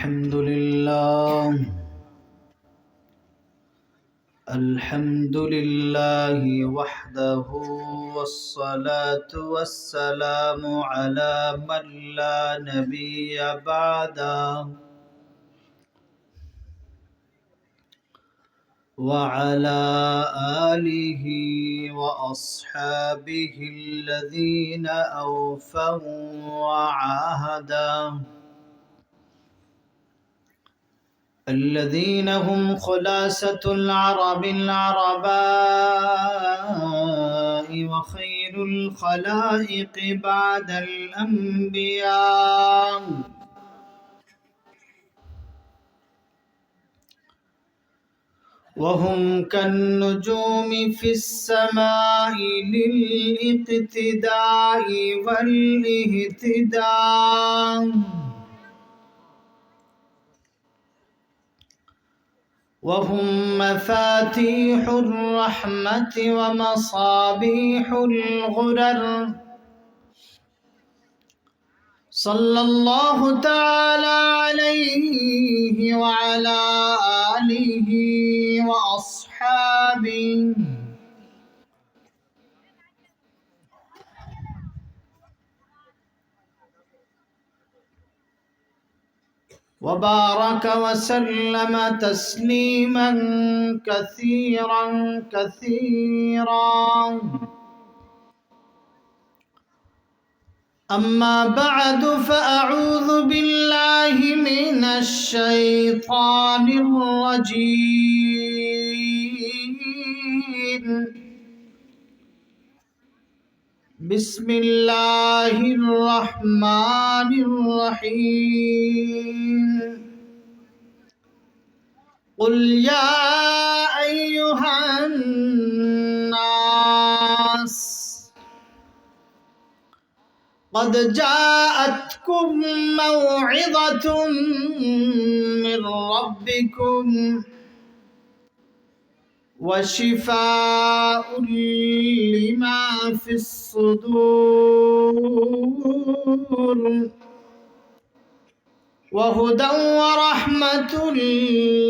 الحمد لله الحمد لله وحده والصلاة والسلام على من لا نبي بعده وعلى آله وأصحابه الذين أوفوا وعاهدوا الذين هم خلاصة العرب العرباء وخير الخلائق بعد الأنبياء وهم كالنجوم في السماء للاقتداء والاهتداء وهم مفاتيح الرحمة ومصابيح الغرر صلى الله تعالى عليه وعلى آله وأصحابه وبارك وسلم تسليما كثيرا كثيرا أما بعد فأعوذ بالله من الشيطان الرجيم بسم الله الرحمن الرحيم قل يا أيها الناس قد جاءتكم موعظة من ربكم وشفاء لما في الصدور وهدى ورحمة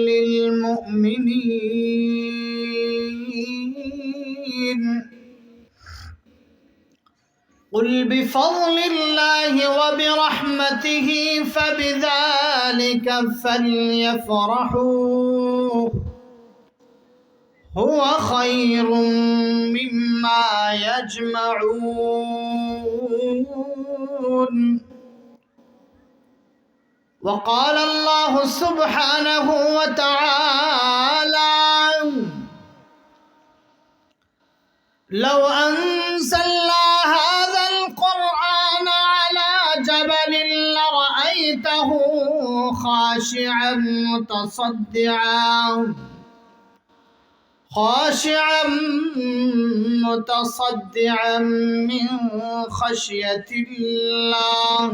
للمؤمنين قل بفضل الله وبرحمته فبذلك فليفرحوا هو خير مما يجمعون وقال الله سبحانه وتعالى لو أنزلنا هذا القرآن على جبل لرأيته خاشعا متصدعا من خشية الله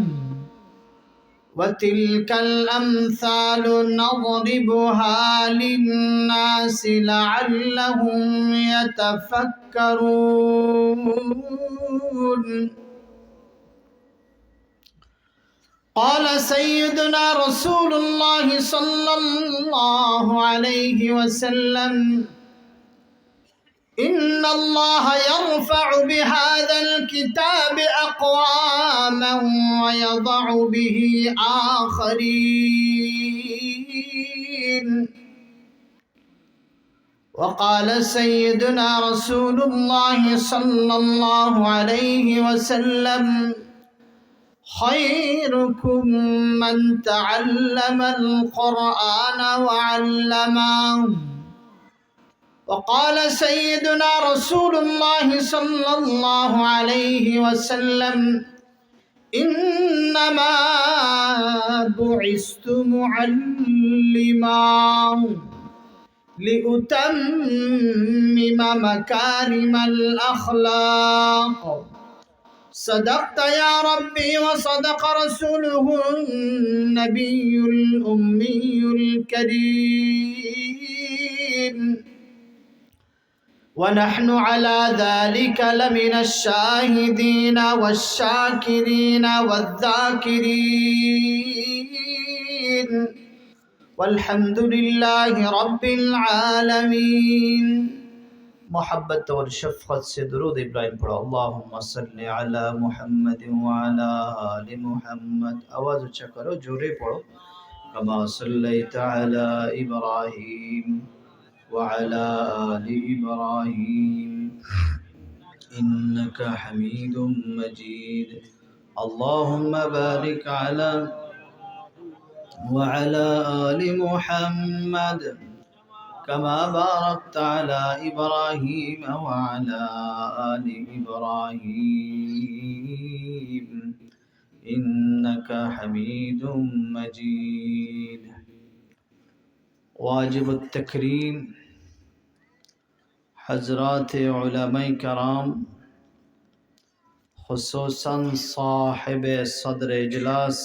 وتلك الأمثال نضربها للناس لعلهم يتفكرون قال سيدنا رسول الله صلى الله عليه وسلم إن الله يرفع بهذا الكتاب أقواما ويضع به آخرين وقال سيدنا رسول الله صلى الله عليه وسلم خيركم من تعلم القرآن وعلمه وقال سيدنا رسول الله صلى الله عليه وسلم إنما بعثت معلما لأتمم مكارم الأخلاق صدقت يا ربي وصدق رسوله النبي الأمي الكريم ونحن على ذلك لمن الشاهدين والشاكرين والذاكرين والحمد لله رب العالمين. محبت اور شفقت سے درود ابراہیم پڑھو. اللہم صلی علی محمد وعلی آل محمد. آواز اچھا کرو, جورے پڑھو. کما صلیت علی ابراہیم وعلی آل ابراہیم انک حمید مجید. اللہم بارک علی وعلى آل محمد كما باركت على إبراهيم وعلى آل إبراهيم إنك حميد مجيد. واجب التكريم حضرات علماء کرام, خصوصاً صاحب صدر اجلاس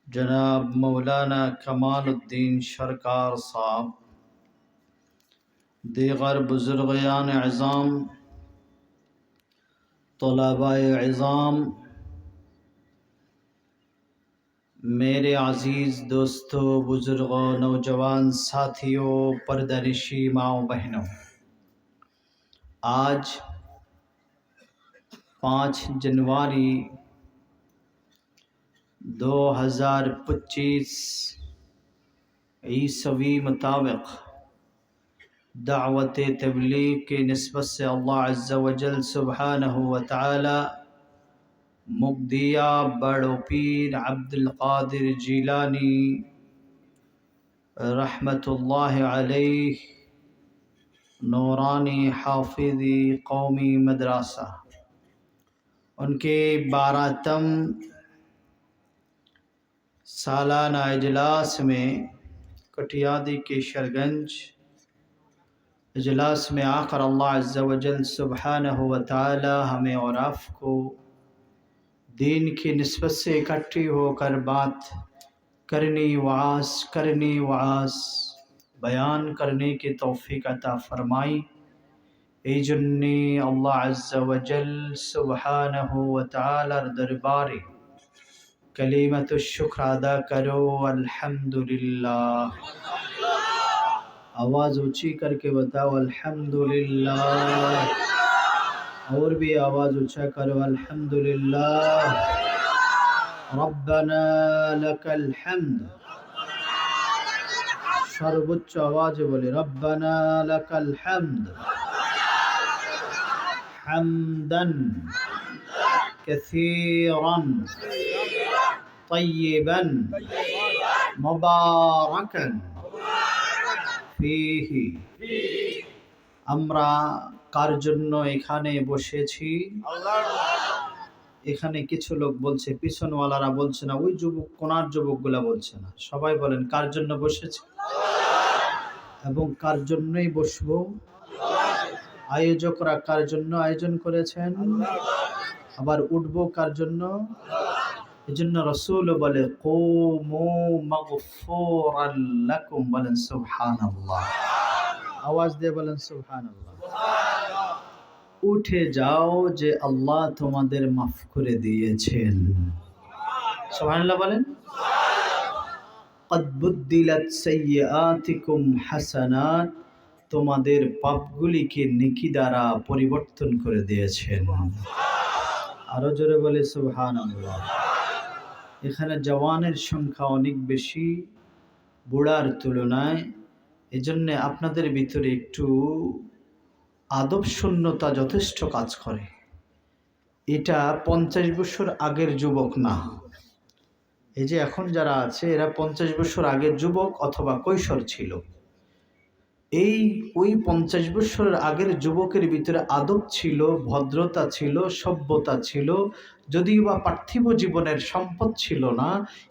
جناب مولانا کمال الدین شرکار صاحب, دیگر بزرگان عظام, طلباء عظام, میرے عزیز دوستوں, بزرگوں, نوجوان ساتھیوں, پردہ-نشی ماؤں بہنوں, آج 5 جنوری 2025 عیسوی مطابق دعوت تبلیغ کی نسبت سے اللہ عز و جل سبحانہ و تعالی مقدیہ بڑو پیر عبد القادر جیلانی رحمت اللہ علیہ نورانی حافظی قومی مدرسہ, ان کے 12تم سالانہ اجلاس میں کٹیادی کے شرگنج اجلاس میں آ کر اللہ عز و جل سبحانہ و تعالی ہمیں اور آپ کو دین کی نسبت سے اکٹھی ہو کر بات کرنی, وعاظ بیان کرنے کی توفیق عطا فرمائی. ای جنی اللہ عز و جل سبحانہ و تعالی درباری کلمت الشکر ادا کرو. الحمدللہ. آواز اونچی کر کے بتاؤ الحمدللہ. اور بھی آواز اونچا کرو الحمدللہ. ربنا لک الحمد. سربوچ آواز بولے ربنا لک الحمد حمدا كثيرا طيبا مباركا فيه. আমরা কার জন্য এখানে বসেছি? এখানে কিছু লোক বলছে, পিছনওয়ালারা বলছে না, ওই যুবক কোনার যুবকগুলা বলছে না, সবাই বলেন কার জন্য বসেছি এবং কার জন্যই বসবো? আয়োজকরা কার জন্য আয়োজন করেছেন? আবার উঠবো কার জন্য? এজন্য রাসূল বলে কুমু মাগফুরান লাকুম, বলেন সুবহানাল্লাহ. আওয়াজ দিয়ে বলেন সুবহানাল্লাহ. উঠে যাও যে আল্লাহ তোমাদের মাফ করে দিয়েছেন. সুবহানাল্লাহ বলেন. قد بدلت سيئاتكم حسنات, তোমাদের পাপগুলিকে নেকি দ্বারা পরিবর্তন করে দিয়েছেন. আরো জোরে বলে সুবহানাল্লাহ. এখানে জওয়ানের সংখ্যা অনেক বেশি বুড়ার তুলনায়, এজন্য আপনাদের ভিতরে একটু আদব শূন্যতা যথেষ্ট কাজ করে. এটা 50 বছর আগের যুবক না, এই যে এখন যারা আছে এরা 50 বছর আগের যুবক অথবা কৈশোর ছিল. ওই 50 বছরের আগের যুবকের ভিতরে আদব ছিল, ভদ্রতা ছিল, সভ্যতা ছিল, যদিও বা পার্থিব জীবনের সম্পদ ছিল না,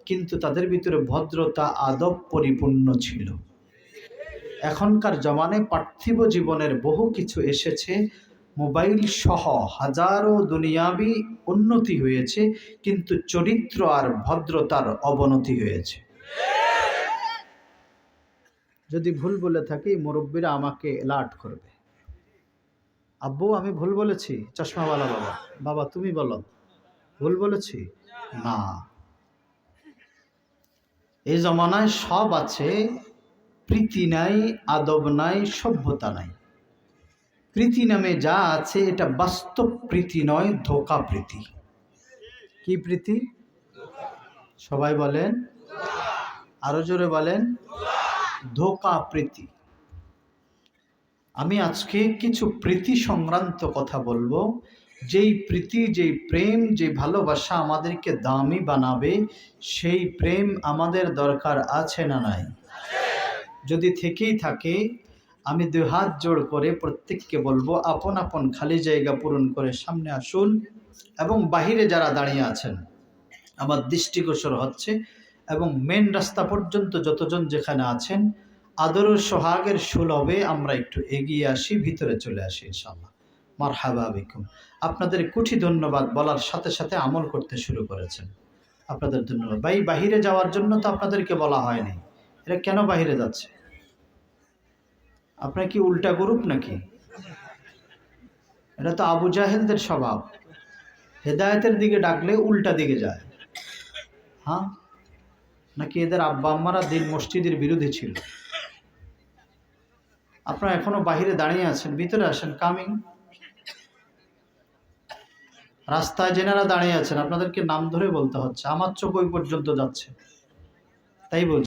কিন্তু তাদের ভিতরে ভদ্রতা আদব পরিপূর্ণ ছিল. এখনকার জমানায় পার্থিব জীবনের বহু কিছু এসেছে, মোবাইল সহ হাজারো দুনিয়াবি উন্নতি হয়েছে, কিন্তু চরিত্র আর ভদ্রতার অবনতি হয়েছে. যদি ভুল বলে থাকি মুরব্বীরা আমাকে অ্যালার্ট করবে. আব্বু আমি ভুল বলেছি? চশমাওয়ালা বাবা, বাবা তুমি বলো, ভুল বলেছি? না, এই জমানায় সব আছে, প্রীতি নাই, আদব নাই, সভ্যতা নাই। প্রীতি নামে যা আছে এটা বাস্তব প্রীতি নয়, ধোঁকা প্রীতি। কি প্রীতি? সবাই বলেন, আরো জোরে বলেন, ধোঁকা প্রীতি। আমি আজকে কিছু প্রীতি সংক্রান্ত কথা বলবো, যেই প্রীতি, যেই প্রেম, যে ভালোবাসা আমাদেরকে দামি বানাবে, সেই প্রেম আমাদের দরকার আছে না নাই? যদি থেকেই থাকে, আমি দুই হাত জোড় করে প্রত্যেককে বলবো, আপন আপন খালি জায়গা পূরণ করে সামনে আসুন, এবং বাহিরে যারা দাঁড়িয়ে আছেন আমার দৃষ্টিগোচর হচ্ছে, এবং মেন রাস্তা পর্যন্ত যতজন যেখানে আছেন, আদর ও সোহাগের সুলভে আমরা একটু এগিয়ে আসি, ভিতরে চলে আসি ইনশাআল্লাহ। মারহাবা বিকুম। আপনাদের কোটি ধন্যবাদ, বলার সাথে সাথে আমল করতে শুরু করেছেন, আপনাদের ধন্যবাদ। ভাই, বাহিরে যাওয়ার জন্য তো আপনাদেরকে বলা হয়নি, এরা কেন বাহিরে যাচ্ছে? আপনার কি উল্টা গ্রুপ নাকি? এটা তো আবু জাহেলদের স্বভাব, হেদায়েতের দিকে ডাকলে উল্টা দিকে যায়। হ্যাঁ, নাকি এদের আব্বা আম্মারা দিন মসজিদের বিরোধী ছিল? আপনারা এখনো বাহিরে দাঁড়িয়ে আছেন, ভিতরে আসেন, কামিং। রাস্তায় যেনারা দাঁড়িয়ে আছেন আপনাদেরকে নাম ধরে বলতে হচ্ছে, আমার চোখ ওই পর্যন্ত যাচ্ছে, তাই বলছি।